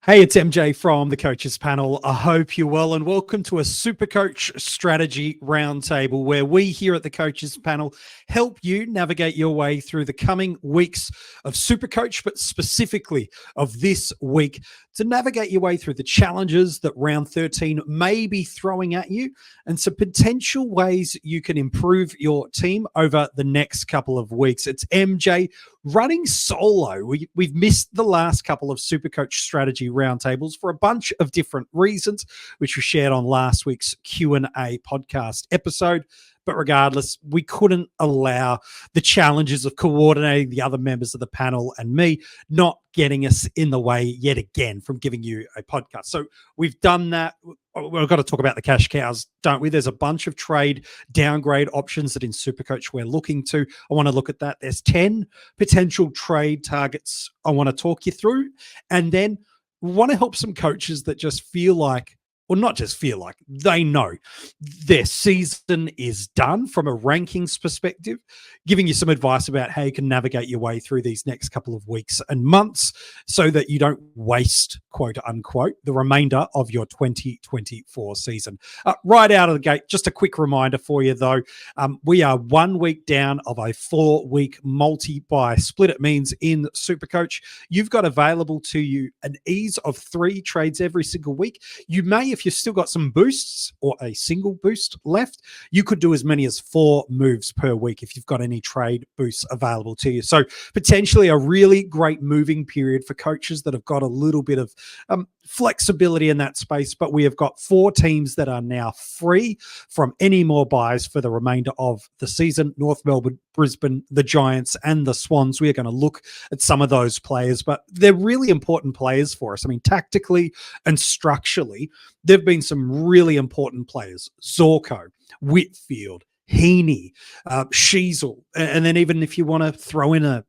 Hey, it's MJ from the Coaches Panel. I hope you're well and welcome to a SuperCoach Strategy Roundtable where we here at the Coaches Panel help you navigate your way through the coming weeks of SuperCoach, but specifically of this week to navigate your way through the challenges that round 13 may be throwing at you and some potential ways you can improve your team over the next couple of weeks. It's MJ running solo. We've missed the last couple of SuperCoach strategy roundtables for a bunch of different reasons, which we shared on last week's Q&A podcast episode. But regardless, we couldn't allow the challenges of coordinating the other members of the panel and me not getting us in the way yet again from giving you a podcast. So we've done that. We've got to talk about the cash cows, don't we? There's a bunch of trade downgrade options that in SuperCoach we're looking to. I want to look at that. There's 10 potential trade targets I want to talk you through. And then we want to help some coaches that just feel like, or not just feel like, they know their season is done from a rankings perspective, giving you some advice about how you can navigate your way through these next couple of weeks and months so that you don't waste, quote unquote, the remainder of your 2024 season. Right out of the gate, just a quick reminder for you though, we are 1 week down of a 4-week multi-buy split. It means in SuperCoach, you've got available to you an ease of 3 trades every single week. You may, if you've still got some boosts or a single boost left, you could do as many as 4 moves per week if you've got any trade boosts available to you. So potentially a really great moving period for coaches that have got a little bit of flexibility in that space. But we have got 4 teams that are now free from any more buys for the remainder of the season. North Melbourne, Brisbane, the Giants and the Swans. We are going to look at some of those players, but they're really important players for us. I mean, tactically and structurally, there have been some really important players. Zorko, Whitfield, Heaney, Sheasel. And then even if you want to throw in a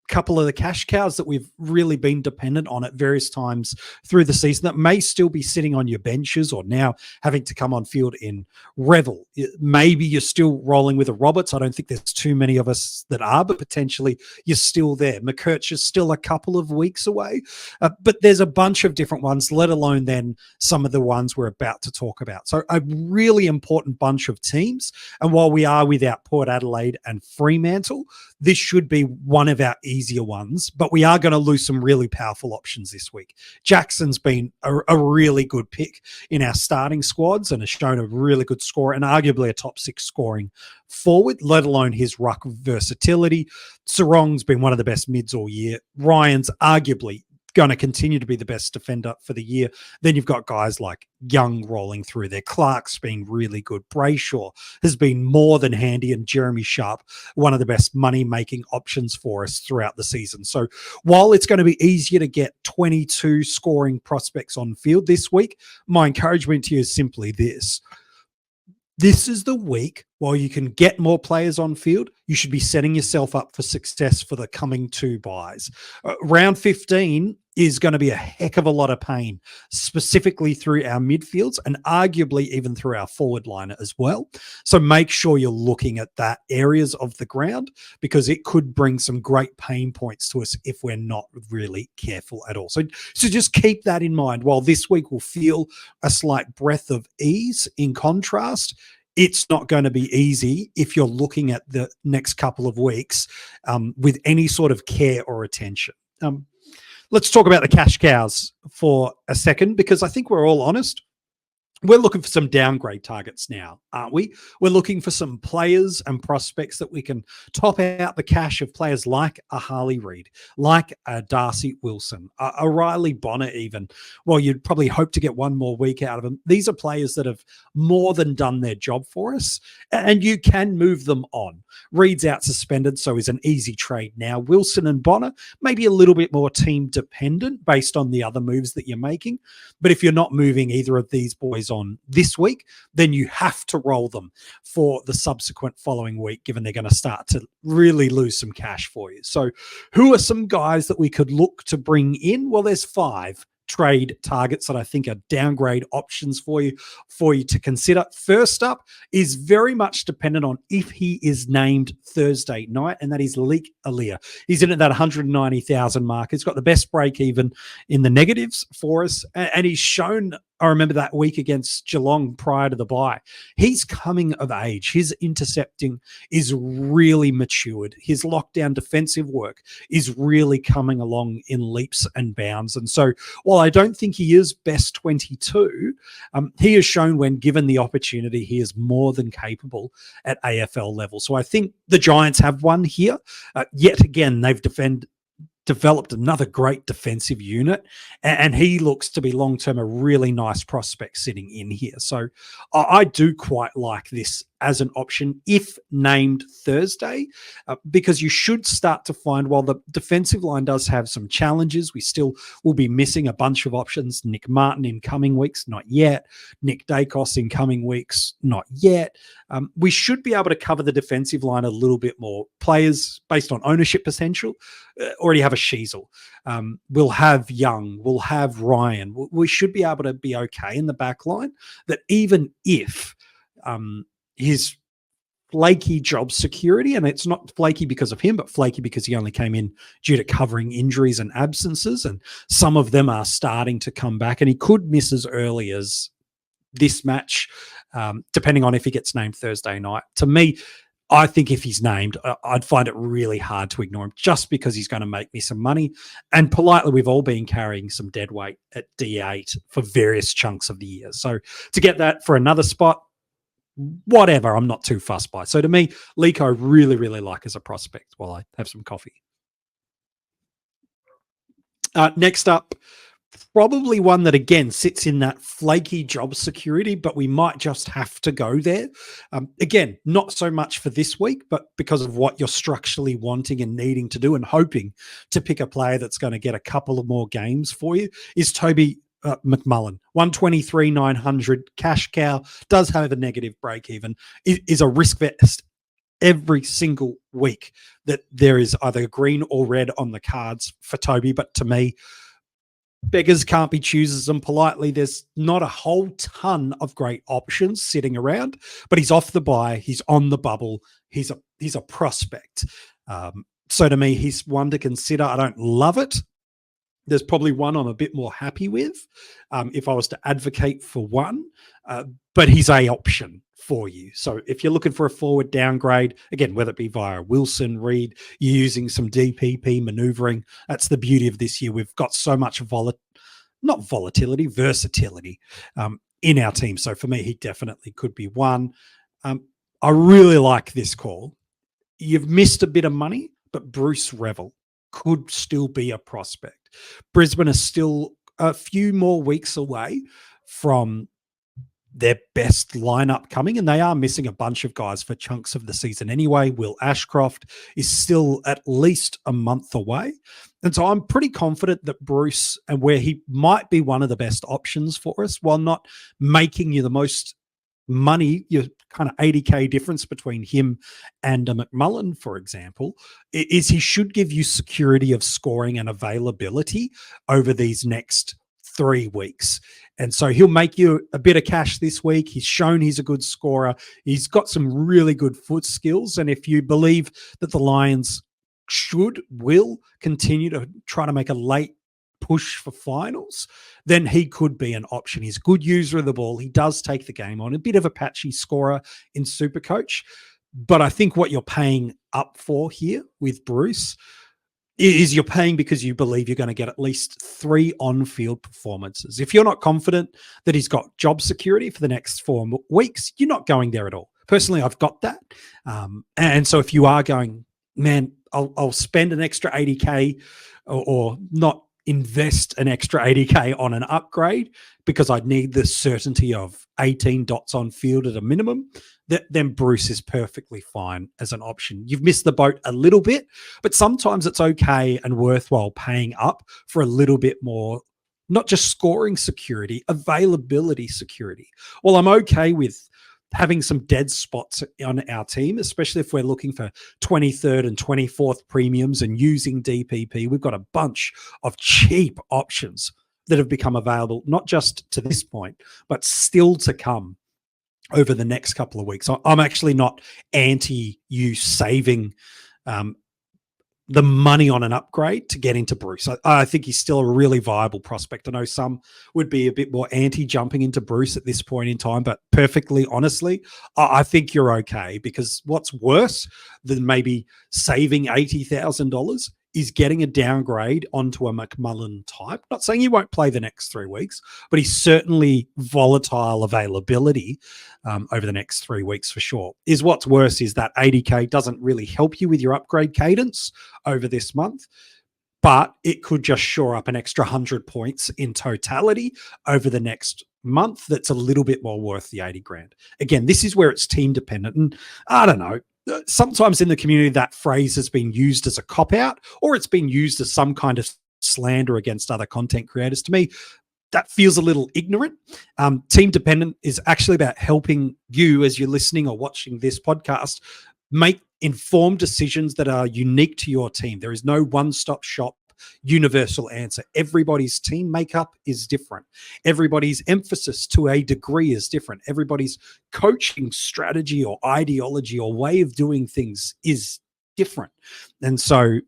couple of the cash cows that we've really been dependent on at various times through the season that may still be sitting on your benches or now having to come on field in Revel. Maybe you're still rolling with a Roberts. I don't think there's too many of us that are, but potentially you're still there. McKirch is still a couple of weeks away, but there's a bunch of different ones, let alone then some of the ones we're about to talk about. So a really important bunch of teams. And while we are without Port Adelaide and Fremantle, this should be one of our easier ones, but we are going to lose some really powerful options this week. Jackson's been a really good pick in our starting squads and has shown a really good score and arguably a top 6 scoring forward, let alone his ruck versatility. Sarong's been one of the best mids all year. Ryan's arguably going to continue to be the best defender for the year. Then you've got guys like Young rolling through there. Clark's been really good. Brayshaw has been more than handy, and Jeremy Sharp, one of the best money-making options for us throughout the season. So while it's going to be easier to get 22 scoring prospects on field this week, my encouragement to you is simply this. This is the week, while you can get more players on field, you should be setting yourself up for success for the coming 2 buys. Round 15 is going to be a heck of a lot of pain, specifically through our midfields and arguably even through our forward line as well. So make sure you're looking at that areas of the ground because it could bring some great pain points to us if we're not really careful at all. So just keep that in mind. While this week will feel a slight breath of ease, in contrast, it's not going to be easy if you're looking at the next couple of weeks with any sort of care or attention. Let's talk about the cash cows for a second, because I think we're all honest. We're looking for some downgrade targets now, aren't we? We're looking for some players and prospects that we can top out the cash of players like a Harley Reid, like a Darcy Wilson, a Riley Bonner even. Well, you'd probably hope to get one more week out of them. These are players that have more than done their job for us, and you can move them on. Reid's out suspended, so is an easy trade now. Wilson and Bonner, maybe a little bit more team dependent based on the other moves that you're making. But if you're not moving either of these boys on this week, then you have to roll them for the subsequent following week, given they're going to start to really lose some cash for you. So who are some guys that we could look to bring in? Well, there's 5 trade targets that I think are downgrade options for you to consider. First up is very much dependent on if he is named Thursday night, and that is Leek Aaliyah. He's in at that 190,000 mark. He's got the best break even in the negatives for us, and he's shown, I remember that week against Geelong prior to the bye, he's coming of age. His intercepting is really matured. His lockdown defensive work is really coming along in leaps and bounds. And so while I don't think he is best 22, he has shown when given the opportunity, he is more than capable at AFL level. So I think the Giants have one here. Yet again, they've developed another great defensive unit, and he looks to be long-term a really nice prospect sitting in here. So I do quite like this as an option if named Thursday, because you should start to find, while the defensive line does have some challenges, we still will be missing a bunch of options. Nick Martin in coming weeks, not yet. Nick Dacos in coming weeks, not yet. We should be able to cover the defensive line a little bit more. Players based on ownership potential already have a Sheasel. We'll have Young. We'll have Ryan. We should be able to be okay in the back line, that even if his flaky job security, and it's not flaky because of him, but flaky because he only came in due to covering injuries and absences, and some of them are starting to come back, and he could miss as early as this match, depending on if he gets named Thursday night. To me, I think if he's named, I'd find it really hard to ignore him just because he's going to make me some money. And politely, we've all been carrying some dead weight at D8 for various chunks of the year. So to get that for another spot, whatever, I'm not too fussed by. So to me, Leek I really, really like as a prospect while I have some coffee. Next up, probably one that, again, sits in that flaky job security, but we might just have to go there. Again, not so much for this week, but because of what you're structurally wanting and needing to do and hoping to pick a player that's going to get a couple of more games for you, is Toby McMullen. 123,900 cash cow, does have a negative break even, is a risk vest every single week that there is either green or red on the cards for Toby. But to me, beggars can't be choosers, and politely, there's not a whole ton of great options sitting around, but he's off the bye, he's on the bubble, he's a prospect. So to me, he's one to consider. I don't love it. There's probably one I'm a bit more happy with if I was to advocate for one, but he's a option for you. So if you're looking for a forward downgrade, again, whether it be via Wilson, Reed, you're using some DPP maneuvering. That's the beauty of this year. We've got so much versatility in our team. So for me, he definitely could be one. I really like this call. You've missed a bit of money, but Bruce Revel could still be a prospect. Brisbane are still a few more weeks away from their best lineup coming, and they are missing a bunch of guys for chunks of the season anyway. Will Ashcroft is still at least a month away. And so I'm pretty confident that Bruce, and where he might be one of the best options for us, while not making you the most money, your kind of 80K difference between him and a McMullen, for example, is he should give you security of scoring and availability over these next 3 weeks. And so he'll make you a bit of cash this week. He's shown he's a good scorer. He's got some really good foot skills. And if you believe that the Lions will continue to try to make a late push for finals, then he could be an option. He's a good user of the ball. He does take the game on, a bit of a patchy scorer in SuperCoach. But I think what you're paying up for here with Bruce is you're paying because you believe you're going to get at least 3 on-field performances. If you're not confident that he's got job security for the next 4 weeks, you're not going there at all. Personally, I've got that. And so if you are going, man, I'll spend an extra 80K or not invest an extra 80K on an upgrade because I need the certainty of 18 dots on field at a minimum, then Bruce is perfectly fine as an option. You've missed the boat a little bit, but sometimes it's okay and worthwhile paying up for a little bit more, not just scoring security, availability security. Well, I'm okay with having some dead spots on our team, especially if we're looking for 23rd and 24th premiums and using DPP. We've got a bunch of cheap options that have become available, not just to this point, but still to come over the next couple of weeks. I'm actually not anti you saving the money on an upgrade to get into Bruce. I think he's still a really viable prospect. I know some would be a bit more anti jumping into Bruce at this point in time, but perfectly honestly, I think you're okay, because what's worse than maybe saving $80,000 is getting a downgrade onto a McMullen type. Not saying he won't play the next 3 weeks, but he's certainly volatile availability over the next 3 weeks for sure. Is what's worse is that 80K doesn't really help you with your upgrade cadence over this month, but it could just shore up an extra 100 points in totality over the next month. That's a little bit more worth the 80 grand. Again, this is where it's team dependent. And I don't know, sometimes in the community that phrase has been used as a cop-out, or it's been used as some kind of slander against other content creators. To me, that feels a little ignorant. Team dependent is actually about helping you, as you're listening or watching this podcast, make informed decisions that are unique to your team. There is no one-stop shop universal answer. Everybody's team makeup is different. Everybody's emphasis to a degree is different. Everybody's coaching strategy or ideology or way of doing things is different. And so,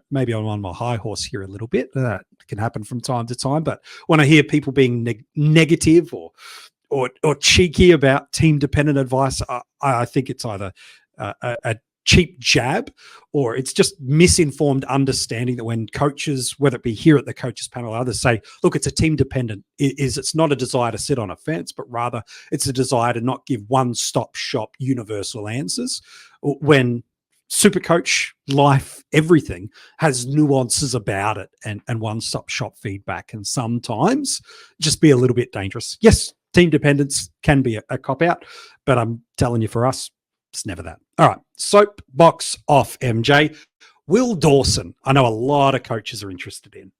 maybe I'm on my high horse here a little bit. That can happen from time to time. But when I hear people being negative or cheeky about team-dependent advice, I think it's either a cheap jab, or it's just misinformed understanding that when coaches, whether it be here at the coaches panel or others, say, look, it's a team dependent, it's not a desire to sit on a fence, but rather it's a desire to not give one-stop shop universal answers. When SuperCoach, life, everything has nuances about it, and one-stop shop feedback can sometimes just be a little bit dangerous. Yes, team dependence can be a cop-out, but I'm telling you, for us, it's never that. All right, soapbox off, MJ. Will Dawson, I know a lot of coaches are interested in.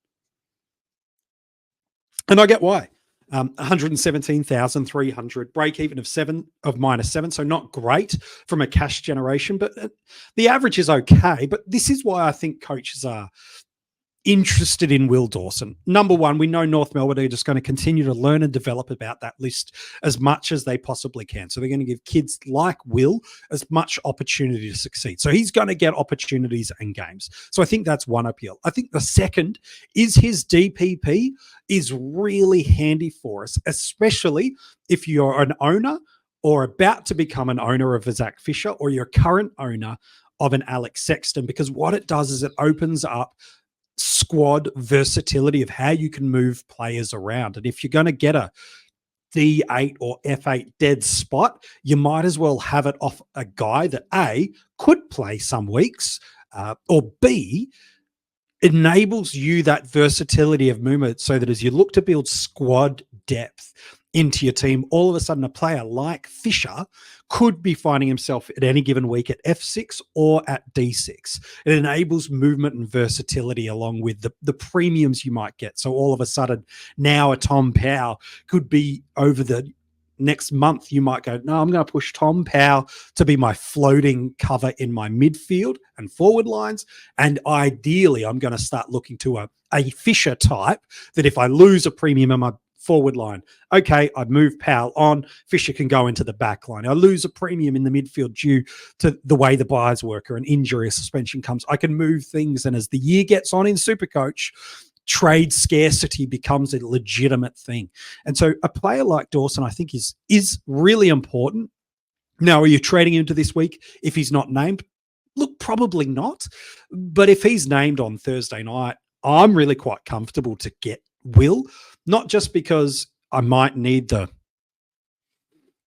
And I get why. 117,300, break even of -7, so not great from a cash generation, but the average is okay. But this is why I think coaches are interested in Will Dawson. Number one, we know North Melbourne are just going to continue to learn and develop about that list as much as they possibly can. So they're going to give kids like Will as much opportunity to succeed. So he's going to get opportunities and games. So I think that's one appeal. I think the second is his DPP is really handy for us, especially if you're an owner or about to become an owner of a Zach Fisher, or you're a current owner of an Alex Sexton, because what it does is it opens up squad versatility of how you can move players around. And if you're going to get a D8 or F8 dead spot, you might as well have it off a guy that A, could play some weeks, or B, enables you that versatility of movement, so that as you look to build squad depth into your team, all of a sudden a player like Fisher could be finding himself at any given week at F6 or at D6. It enables movement and versatility along with the premiums you might get. So all of a sudden now a Tom Powell could be over the next month. You might go, no, I'm going to push Tom Powell to be my floating cover in my midfield and forward lines. And ideally, I'm going to start looking to a Fisher type that if I lose a premium in my forward line, okay, I move Powell on, Fisher can go into the back line. I lose a premium in the midfield due to the way the buys work, or an injury or suspension comes, I can move things. And as the year gets on in SuperCoach, trade scarcity becomes a legitimate thing. And so a player like Dawson, I think, is really important. Now, are you trading him to this week if he's not named? Look, probably not. But if he's named on Thursday night, I'm really quite comfortable to get Will, not just because I might need the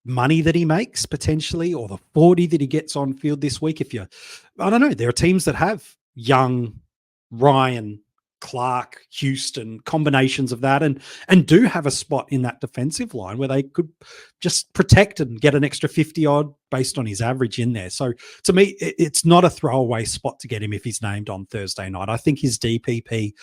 money that he makes potentially, or the 40 that he gets on field this week. I don't know, there are teams that have Young, Ryan, Clark, Houston, combinations of that, and do have a spot in that defensive line where they could just protect and get an extra 50 odd based on his average in there. So to me, it's not a throwaway spot to get him if he's named on Thursday night. I think his DPP,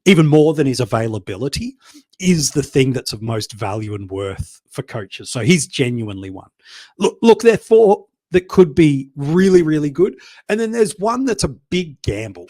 even more than his availability, is the thing that's of most value and worth for coaches. So he's genuinely one. Look, there are four that could be really, really good. And then there's one that's a big gamble.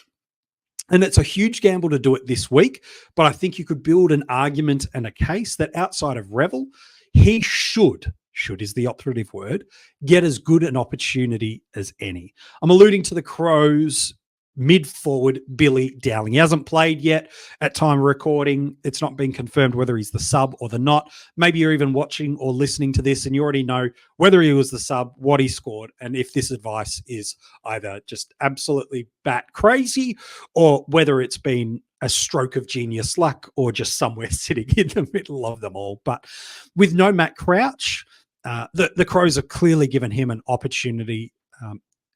And it's a huge gamble to do it this week, but I think you could build an argument and a case that outside of Revel, he should is the operative word, get as good an opportunity as any. I'm alluding to the Crows mid forward Billy Dowling. He hasn't played yet at time of recording. It's not been confirmed whether he's the sub or the not. Maybe you're even watching or listening to this and you already know whether he was the sub, what he scored, and if this advice is either just absolutely bat crazy or whether it's been a stroke of genius luck or just somewhere sitting in the middle of them all. But with no Matt Crouch, the Crows have clearly given him an opportunity,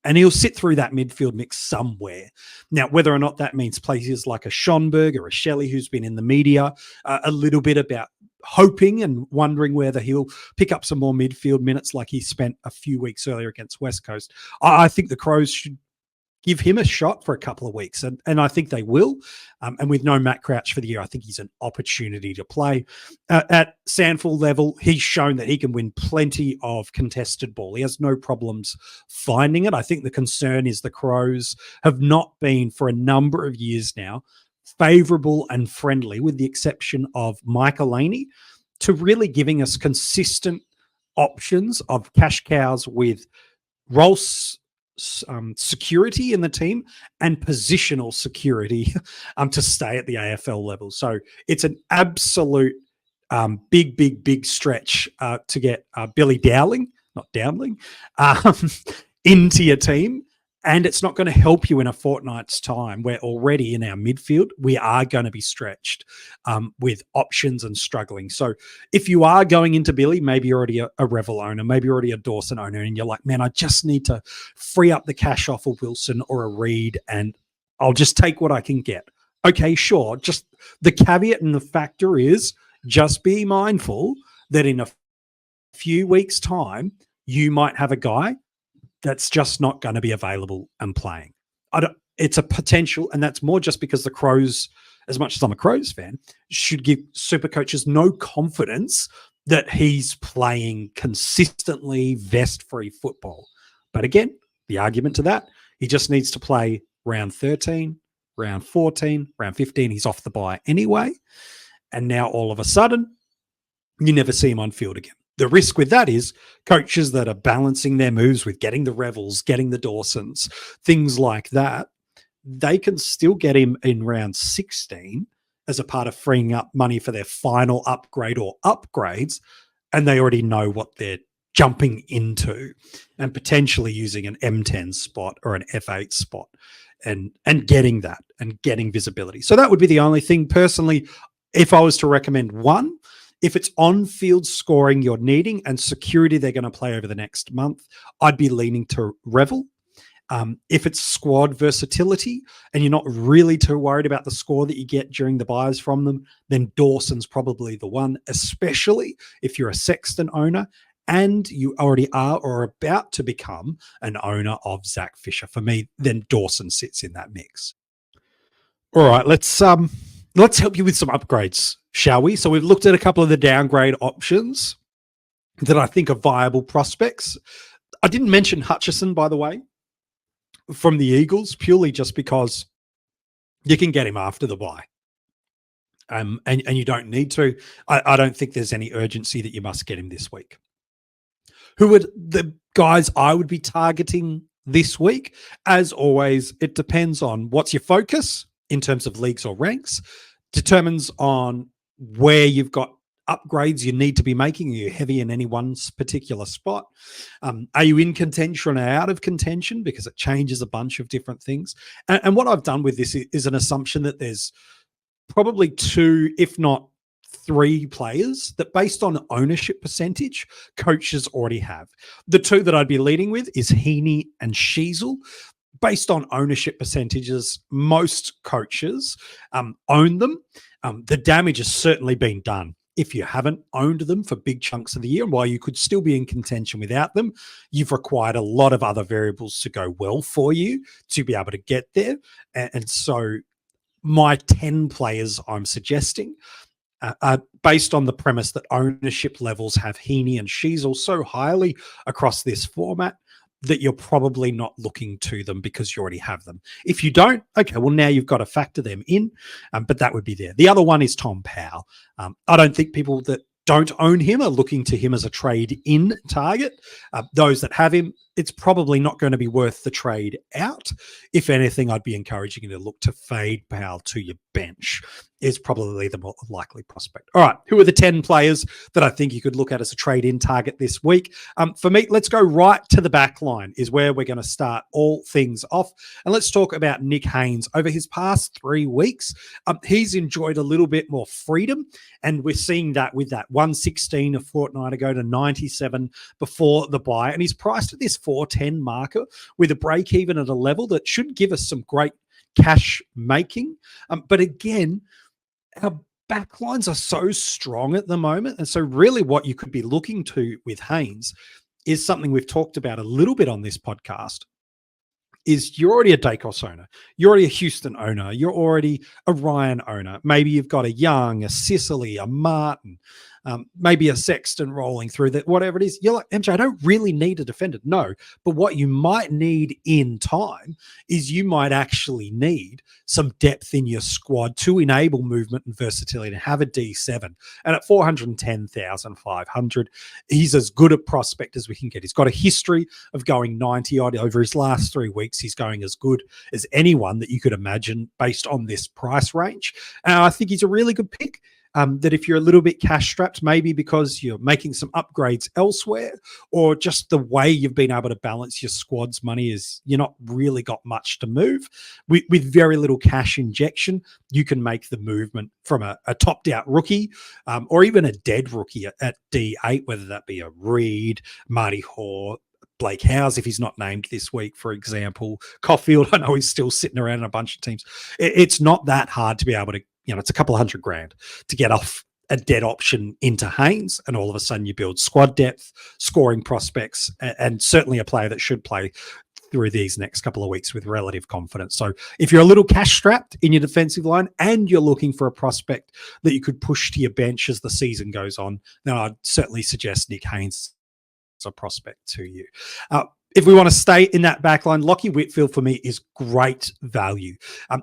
and he'll sit through that midfield mix somewhere. Now, whether or not that means places like a Schonberg or a Shelley, who's been in the media a little bit about hoping and wondering whether he'll pick up some more midfield minutes like he spent a few weeks earlier against West Coast. I think the Crows should give him a shot for a couple of weeks, and I think they will. And with no Matt Crouch for the year, I think he's an opportunity to play. At Sandford level, he's shown that he can win plenty of contested ball. He has no problems finding it. I think the concern is the Crows have not been, for a number of years now, favourable and friendly, with the exception of Michael Laney, to really giving us consistent options of cash cows with roles, security in the team and positional security to stay at the AFL level. So it's an absolute big stretch to get Billy Dowling, not Dowling, into your team. And it's not going to help you in a fortnight's time where already in our midfield, we are going to be stretched with options and struggling. So if you are going into Billy, maybe you're already a Revel owner, maybe you're already a Dawson owner, and you're like, man, I just need to free up the cash off a Wilson or a Reed, and I'll just take what I can get. Okay, sure. Just the caveat and the factor is just be mindful that in a few weeks' time, you might have a guy that's just not going to be available and playing. It's a potential, and that's more just because the Crows, as much as I'm a Crows fan, should give super coaches no confidence that he's playing consistently vest-free football. But again, the argument to that, he just needs to play round 13, round 14, round 15. He's off the bye anyway. And now all of a sudden, you never see him on field again. The risk with that is coaches that are balancing their moves with getting the Revels, getting the Dawsons, things like that, they can still get him in round 16 as a part of freeing up money for their final upgrade or upgrades, and they already know what they're jumping into and potentially using an M10 spot or an F8 spot and getting that and getting visibility. So that would be the only thing. Personally, if I was to recommend one, if it's on-field scoring you're needing and security they're going to play over the next month, I'd be leaning to Revel. If it's squad versatility and you're not really too worried about the score that you get during the buys from them, then Dawson's probably the one, especially if you're a Sexton owner and you already are or are about to become an owner of Zach Fisher. For me, then Dawson sits in that mix. All right, let's help you with some upgrades, shall we? So we've looked at a couple of the downgrade options that I think are viable prospects. I didn't mention Hutchison, by the way, from the Eagles, purely just because you can get him after the bye. And you don't need to. I don't think there's any urgency that you must get him this week. Who would the guys I would be targeting this week? As always, it depends on what's your focus in terms of leagues or ranks, determines on where you've got upgrades you need to be making. Are you heavy in any one particular spot? Are you in contention or out of contention? Because it changes a bunch of different things. And what I've done with this is an assumption that there's probably two, if not three players that based on ownership percentage, coaches already have. The two that I'd be leading with is Heaney and Sheasel. Based on ownership percentages, most coaches own them. The damage has certainly been done if you haven't owned them for big chunks of the year. And while you could still be in contention without them, you've required a lot of other variables to go well for you to be able to get there. And so my 10 players I'm suggesting are based on the premise that ownership levels have Heaney and Sheasel so highly across this format that you're probably not looking to them because you already have them. If you don't, okay, well, now you've got to factor them in, but that would be there. The other one is Tom Powell. I don't think people that don't own him are looking to him as a trade-in target. Those that have him, it's probably not going to be worth the trade out. If anything, I'd be encouraging you to look to fade Powell to your bench is probably the more likely prospect. All right, who are the 10 players that I think you could look at as a trade-in target this week? For me, let's go right to the back line is where we're going to start all things off. And let's talk about Nick Haynes. Over his past 3 weeks, he's enjoyed a little bit more freedom, and we're seeing that with that 116 a fortnight ago to 97 before the buy. And he's priced at this 410 marker with a break even at a level that should give us some great cash making. But again, our backlines are so strong at the moment. And so really what you could be looking to with Haynes is something we've talked about a little bit on this podcast. Is you're already a Dacos owner, you're already a Houston owner, you're already a Ryan owner. Maybe you've got a Young, a Sicily, a Martin, maybe a Sexton rolling through that, whatever it is. You're like, MJ, I don't really need a defender. No, but what you might need in time is you might actually need some depth in your squad to enable movement and versatility to have a D7. And at 410,500, he's as good a prospect as we can get. He's got a history of going 90 odd over his last 3 weeks. He's going as good as anyone that you could imagine based on this price range. And I think he's a really good pick. That if you're a little bit cash strapped, maybe because you're making some upgrades elsewhere, or just the way you've been able to balance your squad's money is you're not really got much to move. With very little cash injection, you can make the movement from a topped out rookie or even a dead rookie at D8, whether that be a Reed, Marty Hoare, Blake Howes, if he's not named this week, for example. Caulfield, I know he's still sitting around in a bunch of teams. It's not that hard to be able to, it's a couple $100,000 to get off a dead option into Haynes, and all of a sudden you build squad depth, scoring prospects, and certainly a player that should play through these next couple of weeks with relative confidence. So if you're a little cash strapped in your defensive line and you're looking for a prospect that you could push to your bench as the season goes on, then I'd certainly suggest Nick Haynes as a prospect to you. If we want to stay in that back line, Lachie Whitfield for me is great value.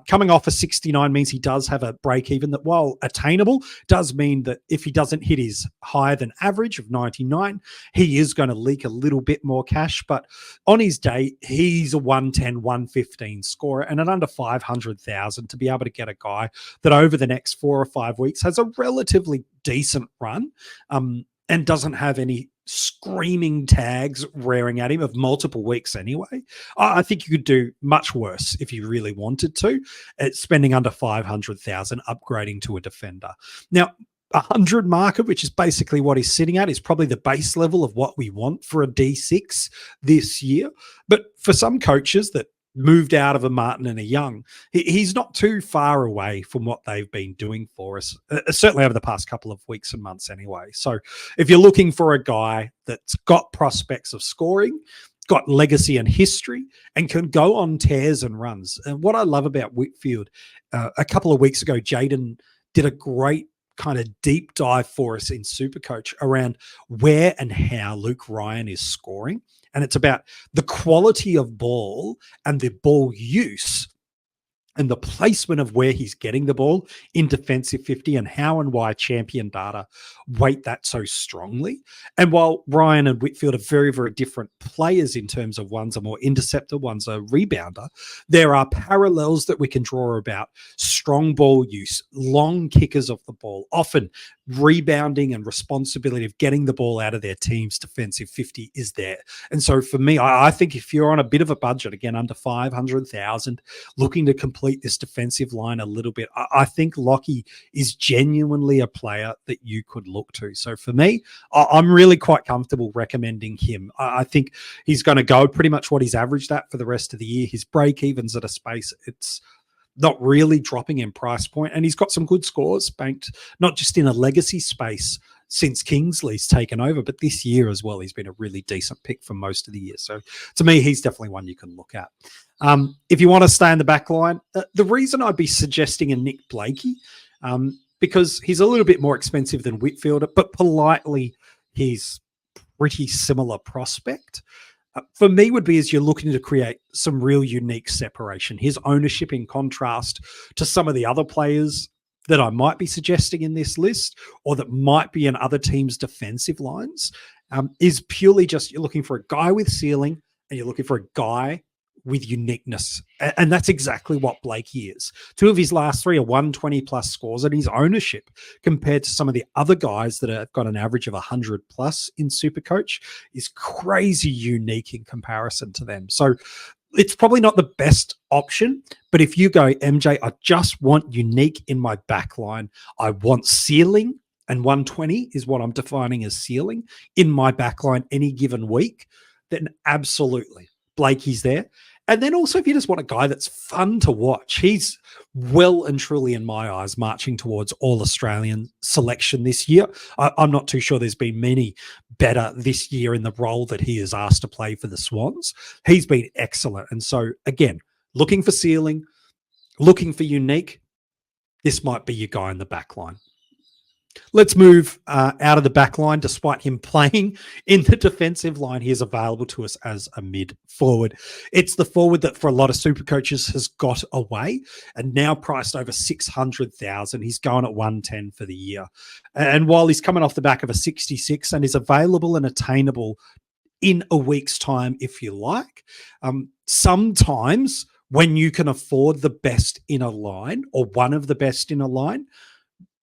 Coming off a 69 means he does have a break even that, while attainable, does mean that if he doesn't hit his higher than average of 99, he is going to leak a little bit more cash. But on his day, he's a 110, 115 scorer, and at under 500,000 to be able to get a guy that over the next 4 or 5 weeks has a relatively decent run and doesn't have any screaming tags rearing at him of multiple weeks anyway. I think you could do much worse if you really wanted to, at spending under 500,000 upgrading to a defender. Now, 100 marker, which is basically what he's sitting at, is probably the base level of what we want for a D6 this year. But for some coaches that moved out of a Martin and a Young, he's not too far away from what they've been doing for us, certainly over the past couple of weeks and months anyway. So if you're looking for a guy that's got prospects of scoring, got legacy and history, and can go on tears and runs. And what I love about Whitfield, a couple of weeks ago, Jaden did a great kind of deep dive for us in SuperCoach around where and how Luke Ryan is scoring. And it's about the quality of ball and the ball use and the placement of where he's getting the ball in defensive 50, and how and why champion data weight that so strongly. And while Ryan and Whitfield are very, very different players in terms of one's a more interceptor, one's a rebounder, there are parallels that we can draw about strong ball use, long kickers of the ball, often rebounding and responsibility of getting the ball out of their team's defensive 50 is there. And so for me, I think if you're on a bit of a budget, again, under 500,000, looking to complete this defensive line a little bit, I think Lachie is genuinely a player that you could look to. So for me, I'm really quite comfortable recommending him. I think he's going to go pretty much what he's averaged at for the rest of the year. His break evens at a space, it's not really dropping in price point, and he's got some good scores banked, not just in a legacy space since Kingsley's taken over, but this year as well. He's been a really decent pick for most of the year. So to me, he's definitely one you can look at. If you want to stay in the back line, the reason I'd be suggesting a Nick Blakey, because he's a little bit more expensive than Whitfield, but politely, he's pretty similar prospect. For me would be as you're looking to create some real unique separation. His ownership in contrast to some of the other players that I might be suggesting in this list or that might be in other teams' defensive lines is purely just you're looking for a guy with ceiling and you're looking for a guy with uniqueness. And that's exactly what Blakey is. 2 of his last 3 are 120 plus scores, and his ownership compared to some of the other guys that have got an average of 100 plus in SuperCoach is crazy unique in comparison to them. So it's probably not the best option, but if you go, MJ, I just want unique in my back line. I want ceiling, and 120 is what I'm defining as ceiling in my back line any given week, then absolutely Blakey's there. And then also, if you just want a guy that's fun to watch, he's well and truly, in my eyes, marching towards All-Australian selection this year. I'm not too sure there's been many better this year in the role that he is asked to play for the Swans. He's been excellent. And so, again, looking for ceiling, looking for unique, this might be your guy in the back line. Let's move out of the back line. Despite him playing in the defensive line, he is available to us as a mid forward. It's the forward that for a lot of super coaches has got away and now priced over 600,000. He's going at 110 for the year. And while he's coming off the back of a 66 and is available and attainable in a week's time, if you like, sometimes when you can afford the best in a line or one of the best in a line,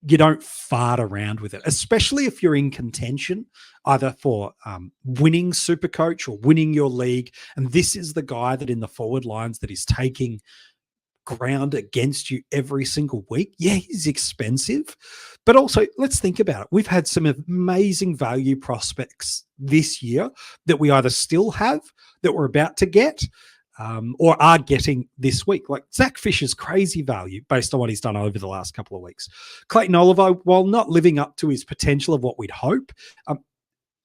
you don't fart around with it, especially if you're in contention, either for winning SuperCoach or winning your league. And this is the guy that in the forward lines that is taking ground against you every single week. Yeah, he's expensive, but also let's think about it. We've had some amazing value prospects this year that we either still have, that we're about to get, or are getting this week. Like Zach Fisher's crazy value based on what he's done over the last couple of weeks. Clayton Oliver, while not living up to his potential of what we'd hope,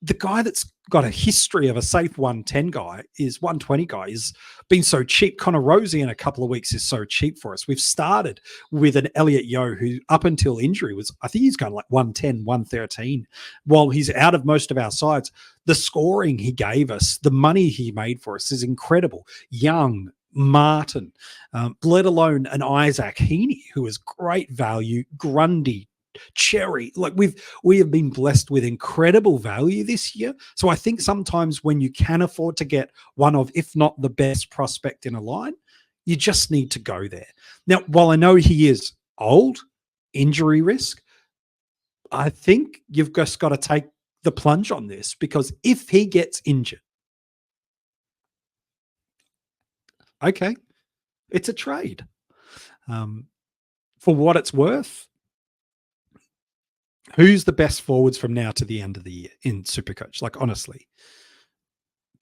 the guy that's got a history of a safe 110 guy is 120 guy is been so cheap. Connor Rosie in a couple of weeks is so cheap for us. We've started with an Elliot Yeo who up until injury was, I think he's going like 110, 113. While he's out of most of our sides, the scoring he gave us, the money he made for us is incredible. Young, Martin, let alone an Isaac Heaney, who is great value, Grundy, Cherry. Like we have been blessed with incredible value this year. So I think sometimes when you can afford to get one of, if not the best prospect in a line, you just need to go there. Now, while I know he is old, injury risk, I think you've just got to take the plunge on this, because if he gets injured, okay, it's a trade. For what it's worth, who's the best forwards from now to the end of the year in SuperCoach? Like, honestly,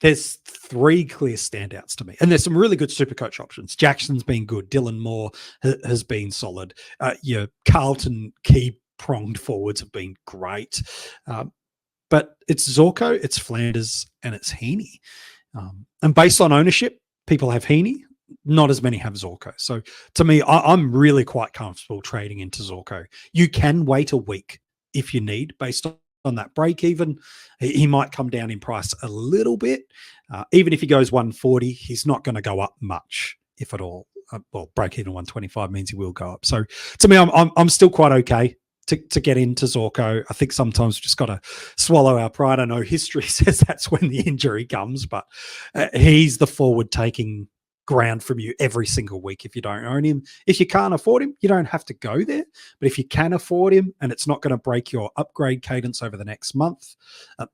there's 3 clear standouts to me. And there's some really good SuperCoach options. Jackson's been good. Dylan Moore has been solid. Your Carlton key-pronged forwards have been great. But it's Zorko, it's Flanders, and it's Heaney. And based on ownership, people have Heaney. Not as many have Zorko. So to me, I'm really quite comfortable trading into Zorko. You can wait a week if you need, based on that break even. He might come down in price a little bit. Even if he goes 140, he's not going to go up much, if at all. Well, break even 125 means he will go up. So to me, I'm still quite okay to get into Zorko. I think sometimes we just got to swallow our pride. I know history says that's when the injury comes, but he's the forward taking ground from you every single week if you don't own him. If you can't afford him, you don't have to go there. But if you can afford him and it's not going to break your upgrade cadence over the next month,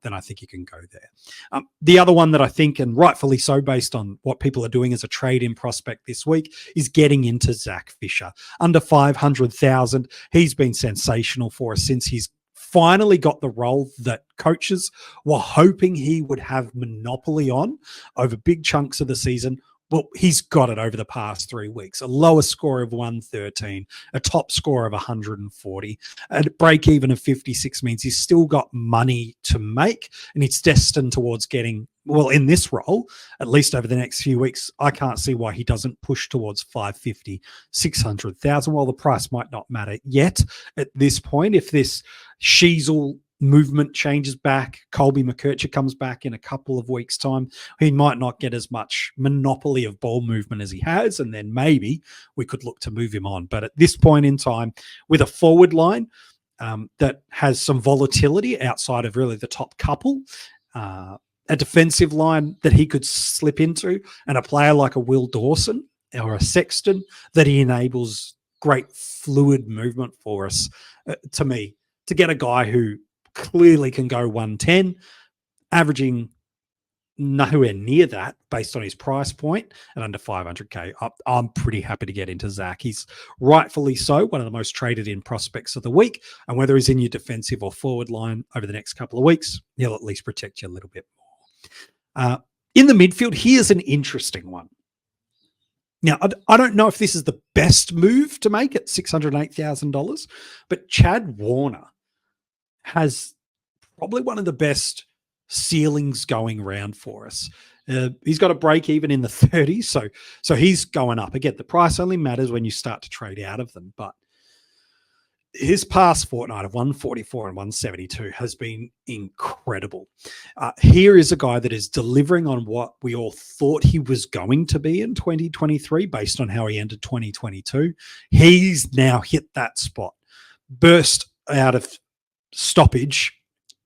then I think you can go there. The other one that I think, and rightfully so based on what people are doing as a trade-in prospect this week, is getting into Zach Fisher. Under 500,000. He's been sensational for us since he's finally got the role that coaches were hoping he would have monopoly on over big chunks of the season. Well, he's got it over the past 3 weeks. A lower score of 113, a top score of 140, and a break even of 56 means he's still got money to make, and it's destined towards getting, well, in this role, at least over the next few weeks, I can't see why he doesn't push towards 550, 600,000. While the price might not matter yet at this point, if this Sheasel movement changes back. Colby McKercher comes back in a couple of weeks' time. He might not get as much monopoly of ball movement as he has, and then maybe we could look to move him on. But at this point in time, with a forward line that has some volatility outside of really the top couple, a defensive line that he could slip into, and a player like a Will Dawson or a Sexton that he enables great fluid movement for us, to me, to get a guy who clearly can go 110, averaging nowhere near that based on his price point and under 500K. I'm pretty happy to get into Zach. He's rightfully so one of the most traded in prospects of the week. And whether he's in your defensive or forward line over the next couple of weeks, he'll at least protect you a little bit more. In the midfield, here's an interesting one. Now, I don't know if this is the best move to make at $608,000, but Chad Warner has probably one of the best ceilings going around for us. He's got a break even in the 30s, so he's going up. Again, the price only matters when you start to trade out of them, but his past fortnight of 144 and 172 has been incredible. Here is a guy that is delivering on what we all thought he was going to be in 2023 based on how he ended 2022. He's now hit that spot, burst out of stoppage,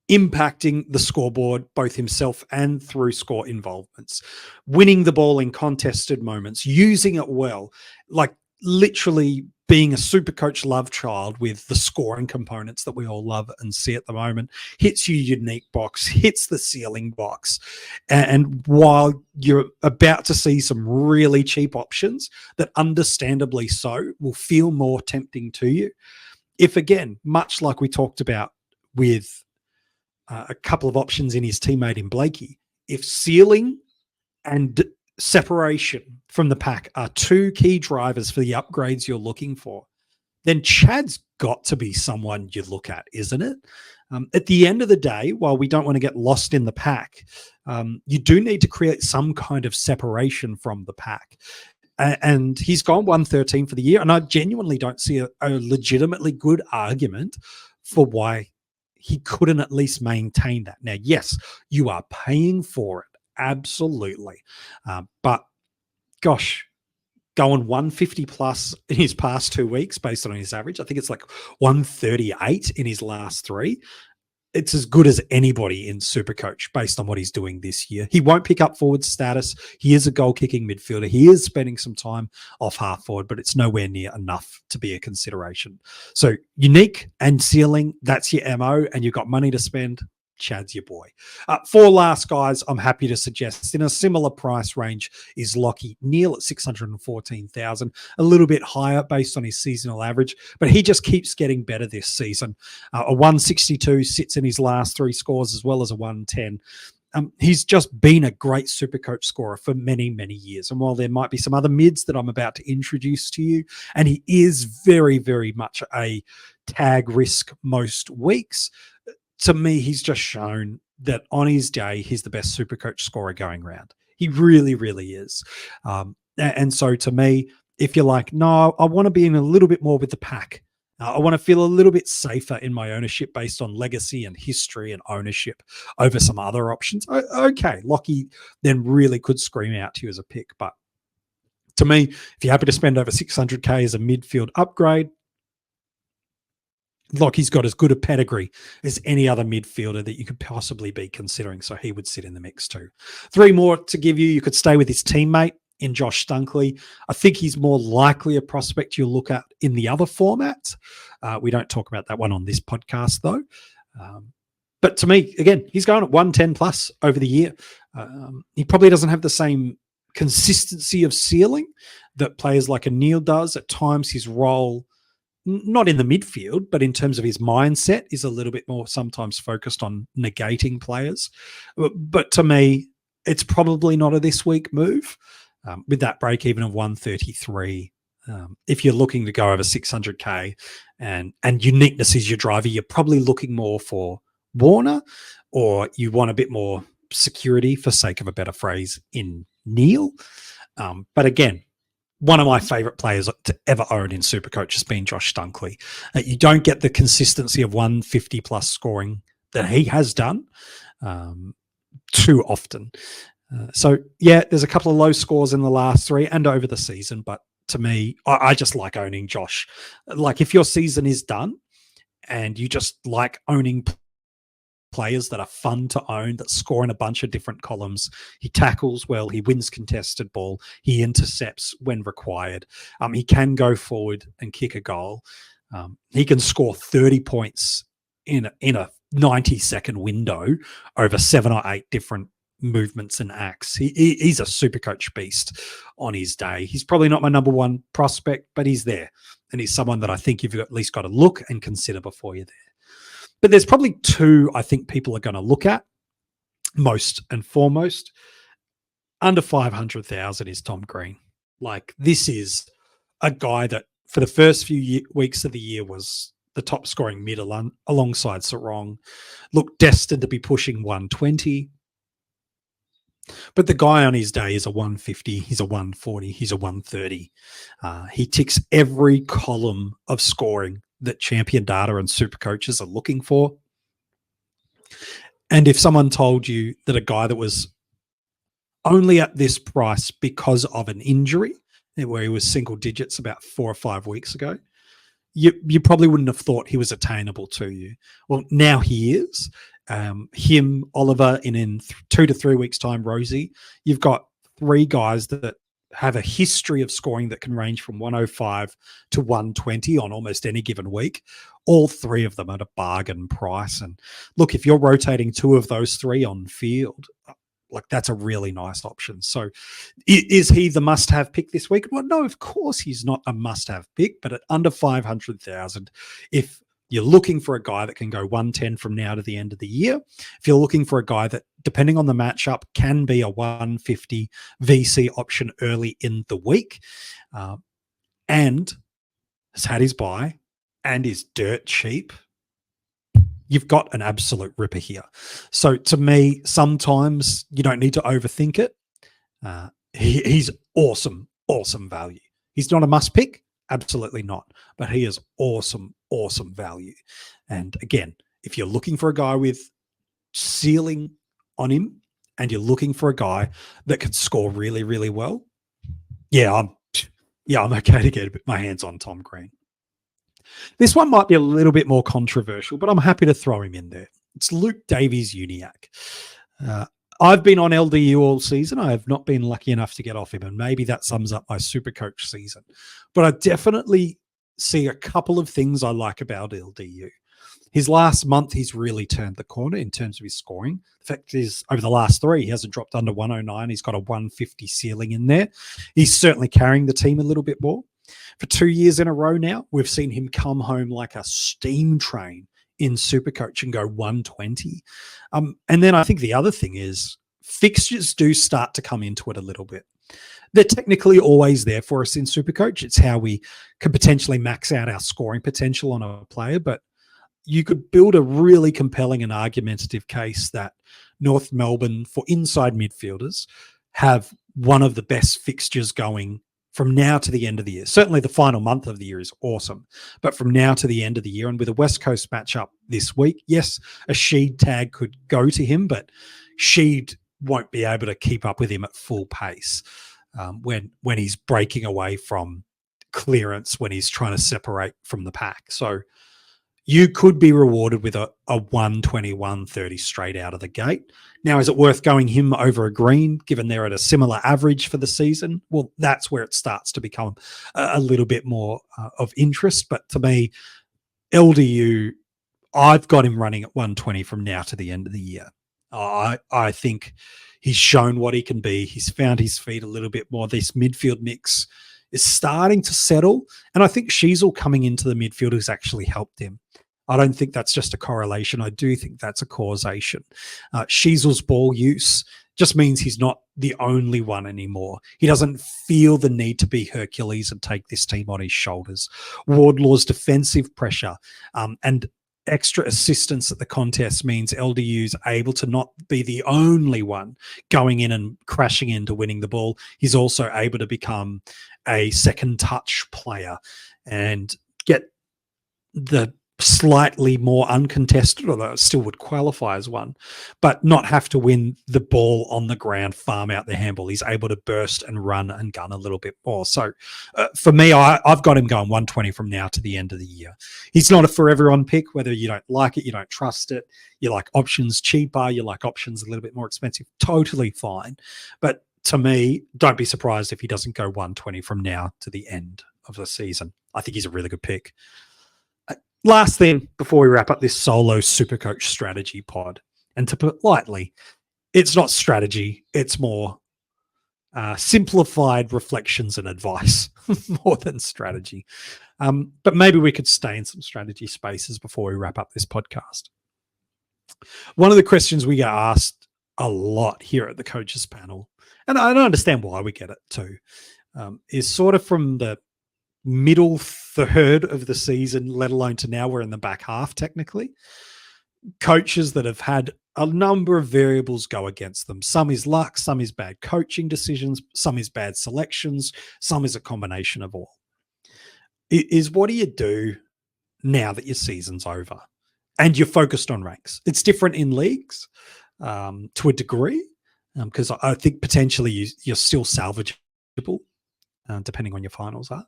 impacting the scoreboard, both himself and through score involvements, winning the ball in contested moments, using it well, like literally being a SuperCoach love child with the scoring components that we all love and see at the moment, hits your unique box, hits the ceiling box. And while you're about to see some really cheap options that understandably so will feel more tempting to you, if again, much like we talked about with a couple of options in his teammate in Blakey, if ceiling and separation from the pack are two key drivers for the upgrades you're looking for, then Chad's got to be someone you look at, isn't it? At the end of the day, while we don't want to get lost in the pack, you do need to create some kind of separation from the pack. And he's gone 113 for the year, and I genuinely don't see a legitimately good argument for why he couldn't at least maintain that. Now, yes, you are paying for it. Absolutely. But gosh, going 150 plus in his past 2 weeks based on his average, I think it's like 138 in his last three. It's as good as anybody in SuperCoach based on what he's doing this year. He won't pick up forward status. He is a goal-kicking midfielder. He is spending some time off half forward, but it's nowhere near enough to be a consideration. So unique and ceiling, that's your MO, and you've got money to spend. Chad's your boy. Four last guys I'm happy to suggest in a similar price range is Lockie Neal at 614,000, a little bit higher based on his seasonal average, but he just keeps getting better this season. A 162 sits in his last three scores as well as a 110. He's just been a great SuperCoach scorer for many, many years. And while there might be some other mids that I'm about to introduce to you, and he is very, very much a tag risk most weeks, to me, he's just shown that on his day, he's the best SuperCoach scorer going around. He really, really is. And so to me, if you're like, no, I want to be in a little bit more with the pack. I want to feel a little bit safer in my ownership based on legacy and history and ownership over some other options. Okay, Lockie then really could scream out to you as a pick. But to me, if you're happy to spend over 600K as a midfield upgrade, Lockie's got as good a pedigree as any other midfielder that you could possibly be considering, so he would sit in the mix too. Three more to give you. You could stay with his teammate in Josh Dunkley. I think he's more likely a prospect you'll look at in the other formats. We don't talk about that one on this podcast, though. But to me, again, he's going at 110 plus over the year. He probably doesn't have the same consistency of ceiling that players like a Neal does. At times, his role, not in the midfield, but in terms of his mindset, is a little bit more sometimes focused on negating players. But to me, it's probably not a this week move with that break even of 133. If you're looking to go over 600K and uniqueness is your driver, you're probably looking more for Warner, or you want a bit more security, for sake of a better phrase, in Neal. But again, one of my favorite players to ever own in SuperCoach has been Josh Dunkley. You don't get the consistency of 150 plus scoring that he has done too often. So, yeah, there's a couple of low scores in the last 3 and over the season, but to me, I just like owning Josh. Like, if your season is done and you just like owning players that are fun to own, that score in a bunch of different columns. He tackles well. He wins contested ball. He intercepts when required. He can go forward and kick a goal. He can score 30 points in a 90-second window over 7 or 8 different movements and acts. He's a super coach beast on his day. He's probably not my number one prospect, but he's there. And he's someone that I think you've at least got to look and consider before you're there. But there's probably 2 I think people are going to look at most and foremost. Under 500,000 is Tom Green. Like, this is a guy that for the first few weeks of the year was the top scoring mid alongside Sarong. Looked destined to be pushing 120. But the guy on his day is a 150, he's a 140, he's a 130. He ticks every column of scoring that champion data and super coaches are looking for. And if someone told you that a guy that was only at this price because of an injury, where he was single digits about 4 or 5 weeks ago, you probably wouldn't have thought he was attainable to you. Well, now he is. Him, Oliver, and in 2 to 3 weeks' time, Rosie, you've got 3 guys that have a history of scoring that can range from 105 to 120 on almost any given week. All 3 of them at a bargain price. And look, if you're rotating 2 of those 3 on field, like, that's a really nice option. So is he the must-have pick this week? Well, no, of course he's not a must-have pick, but at under 500,000, if you're looking for a guy that can go 110 from now to the end of the year, if you're looking for a guy that, depending on the matchup, can be a 150 VC option early in the week, and has had his bye and is dirt cheap, you've got an absolute ripper here. So to me, sometimes you don't need to overthink it. He's awesome value. He's not a must pick, absolutely not, but he is awesome value. And again, if you're looking for a guy with ceiling on him and you're looking for a guy that can score really, really well, I'm okay to get my hands on Tom Green. This one might be a little bit more controversial, but I'm happy to throw him in there. It's Luke Davies-Uniacke. I've been on LDU all season. I have not been lucky enough to get off him, and maybe that sums up my SuperCoach season. But I definitely see a couple of things I like about LDU. His last month, he's really turned the corner in terms of his scoring. The fact is, over the last 3, he hasn't dropped under 109. He's got a 150 ceiling in there. He's certainly carrying the team a little bit more. For 2 years in a row now, we've seen him come home like a steam train in SuperCoach and go 120. And then I think the other thing is fixtures do start to come into it a little bit. They're technically always there for us in SuperCoach. It's how we can potentially max out our scoring potential on a player, but you could build a really compelling and argumentative case that North Melbourne, for inside midfielders, have one of the best fixtures going from now to the end of the year. Certainly the final month of the year is awesome, but from now to the end of the year, and with a West Coast matchup this week, yes, a Sheed tag could go to him, but Sheed won't be able to keep up with him at full pace when he's breaking away from clearance, when he's trying to separate from the pack. So you could be rewarded with a 120, 130 straight out of the gate. Now, is it worth going him over a Green, given they're at a similar average for the season? Well, that's where it starts to become a little bit more of interest. But to me, LDU, I've got him running at 120 from now to the end of the year. I think he's shown what he can be. He's found his feet a little bit more. This midfield mix is starting to settle. And I think Sheasel coming into the midfield has actually helped him. I don't think that's just a correlation. I do think that's a causation. Sheasel's ball use just means he's not the only one anymore. He doesn't feel the need to be Hercules and take this team on his shoulders. Wardlaw's defensive pressure and extra assistance at the contest means LDU's able to not be the only one going in and crashing into winning the ball. He's also able to become a second touch player and get the slightly more uncontested, although it still would qualify as one, but not have to win the ball on the ground, farm out the handball. He's able to burst and run and gun a little bit more. So for me, I've got him going 120 from now to the end of the year. He's not a for everyone pick, whether you don't like it, you don't trust it, you like options cheaper, you like options a little bit more expensive, totally fine. But to me, don't be surprised if he doesn't go 120 from now to the end of the season. I think he's a really good pick. Last thing before we wrap up this solo SuperCoach strategy pod, and to put it lightly, it's not strategy, it's more simplified reflections and advice more than strategy. But maybe we could stay in some strategy spaces before we wrap up this podcast. One of the questions we get asked a lot here at the coaches panel, and I don't understand why we get it too, is sort of from the middle third of the season, let alone to now we're in the back half technically. Coaches that have had a number of variables go against them. Some is luck, some is bad coaching decisions, some is bad selections, some is a combination of all. Is what do you do now that your season's over and you're focused on ranks? It's different in leagues to a degree because I think potentially you're still salvageable depending on your finals are.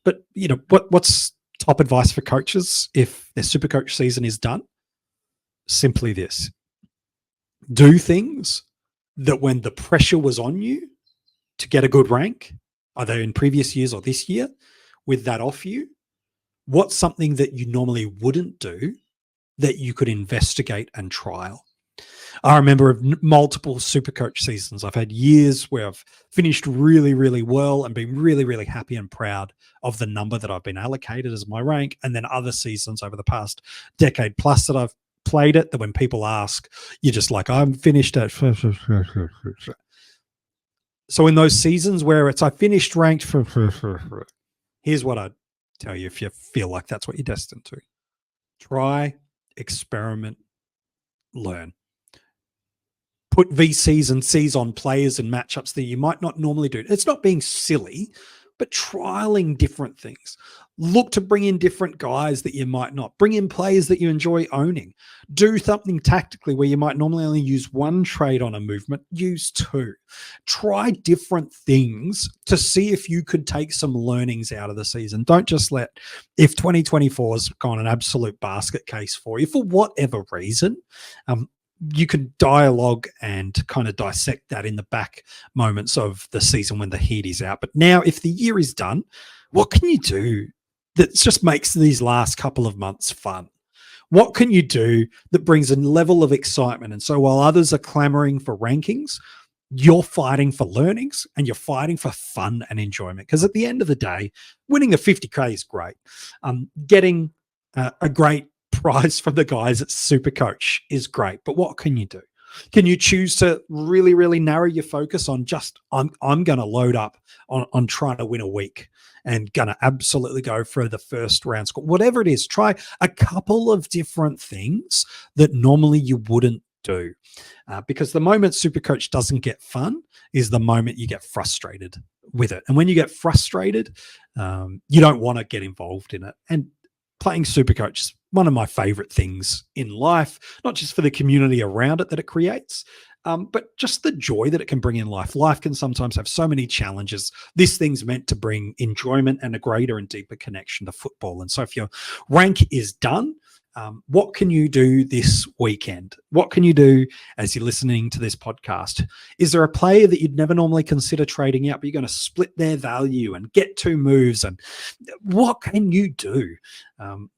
But, you know, what's top advice for coaches if their SuperCoach season is done? Simply this. Do things that when the pressure was on you to get a good rank, either in previous years or this year, with that off you, what's something that you normally wouldn't do that you could investigate and trial? I remember of multiple SuperCoach seasons. I've had years where I've finished really, really well and been really, really happy and proud of the number that I've been allocated as my rank. And then other seasons over the past decade plus that I've played it, that when people ask, you're just like, I'm finished at. So in those seasons where it's, I finished ranked, here's what I'd tell you if you feel like that's what you're destined to. Try, experiment, learn. Put VCs and Cs on players and matchups that you might not normally do. It's not being silly, but trialing different things. Look to bring in different guys that you might not. Bring in players that you enjoy owning. Do something tactically where you might normally only use one trade on a movement, use two. Try different things to see if you could take some learnings out of the season. Don't just let, if 2024 has gone an absolute basket case for you, for whatever reason, you can dialogue and kind of dissect that in the back moments of the season when the heat is out. But now if the year is done, what can you do that just makes these last couple of months fun? What can you do that brings a level of excitement? And so while others are clamoring for rankings, you're fighting for learnings and you're fighting for fun and enjoyment. Because at the end of the day, winning the 50K is great. Getting a great prize from the guys at SuperCoach is great, but what can you do? Can you choose to really, really narrow your focus on just, I'm going to load up on trying to win a week and going to absolutely go for the first round score? Whatever it is, try a couple of different things that normally you wouldn't do. Because the moment SuperCoach doesn't get fun is the moment you get frustrated with it. And when you get frustrated, you don't want to get involved in it. And playing SuperCoach is one of my favorite things in life, not just for the community around it that it creates, but just the joy that it can bring in life. Life can sometimes have so many challenges. This thing's meant to bring enjoyment and a greater and deeper connection to football. And so if your rank is done, what can you do this weekend? What can you do as you're listening to this podcast? Is there a player that you'd never normally consider trading out, but you're going to split their value and get two moves? And what can you do?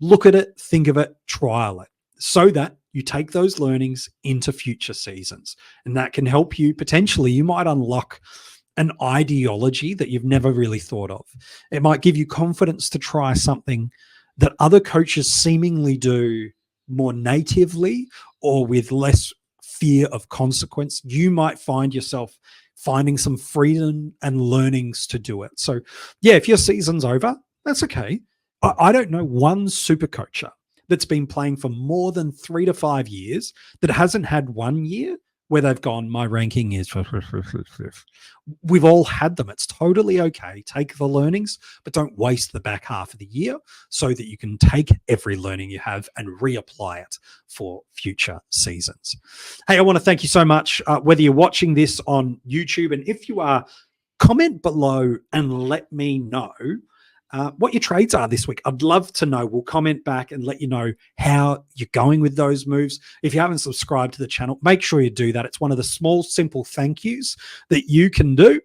Look at it, think of it, trial it, so that you take those learnings into future seasons. And that can help you potentially, you might unlock an ideology that you've never really thought of. It might give you confidence to try something that other coaches seemingly do more natively or with less fear of consequence. You might find yourself finding some freedom and learnings to do it. So yeah, if your season's over, that's okay. I don't know one super coacher that's been playing for more than 3 to 5 years that hasn't had one year where they've gone, my ranking is, we've all had them. It's totally okay. Take the learnings, but don't waste the back half of the year so that you can take every learning you have and reapply it for future seasons. Hey, I want to thank you so much. Whether you're watching this on YouTube, and if you are, comment below and let me know what your trades are this week. I'd love to know. We'll comment back and let you know how you're going with those moves. If you haven't subscribed to the channel, make sure you do that. It's one of the small, simple thank yous that you can do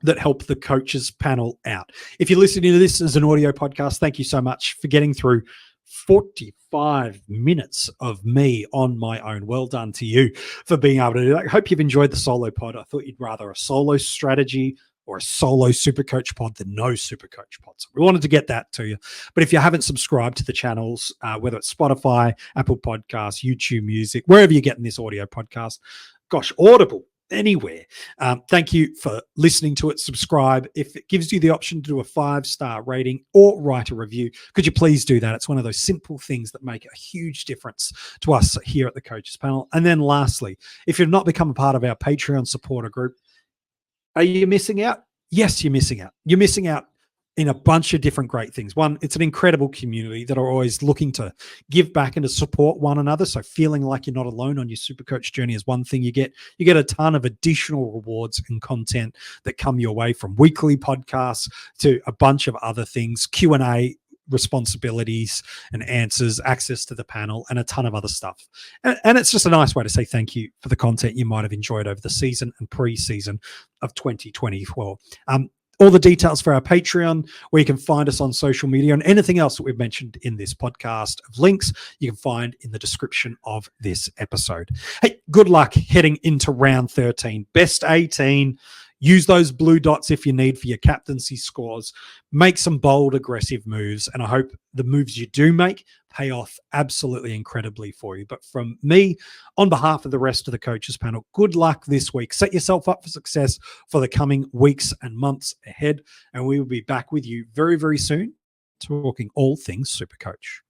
that help the coaches panel out. If you're listening to this as an audio podcast, thank you so much for getting through 45 minutes of me on my own. Well done to you for being able to do that. I hope you've enjoyed the solo pod. I thought you'd rather a solo strategy or a solo SuperCoach pod than no SuperCoach pod. So we wanted to get that to you. But if you haven't subscribed to the channels, whether it's Spotify, Apple Podcasts, YouTube Music, wherever you're getting this audio podcast, gosh, Audible, anywhere. Thank you for listening to it. Subscribe. If it gives you the option to do a 5-star rating or write a review, could you please do that? It's one of those simple things that make a huge difference to us here at the Coaches Panel. And then lastly, if you've not become a part of our Patreon supporter group, are you missing out? Yes, you're missing out. You're missing out in a bunch of different great things. One, it's an incredible community that are always looking to give back and to support one another. So feeling like you're not alone on your SuperCoach journey is one thing you get. You get a ton of additional rewards and content that come your way, from weekly podcasts to a bunch of other things, Q&A responsibilities and answers, access to the panel, and a ton of other stuff. And it's just a nice way to say thank you for the content you might have enjoyed over the season and pre-season of 2024. All the details for our Patreon, where you can find us on social media, and anything else that we've mentioned in this podcast of links, you can find in the description of this episode. Hey, good luck heading into round 13. Best 18. Use those blue dots if you need for your captaincy scores. Make some bold, aggressive moves, and I hope the moves you do make pay off absolutely incredibly for you. But from me, on behalf of the rest of the coaches panel, good luck this week. Set yourself up for success for the coming weeks and months ahead, and we will be back with you very, very soon talking all things SuperCoach.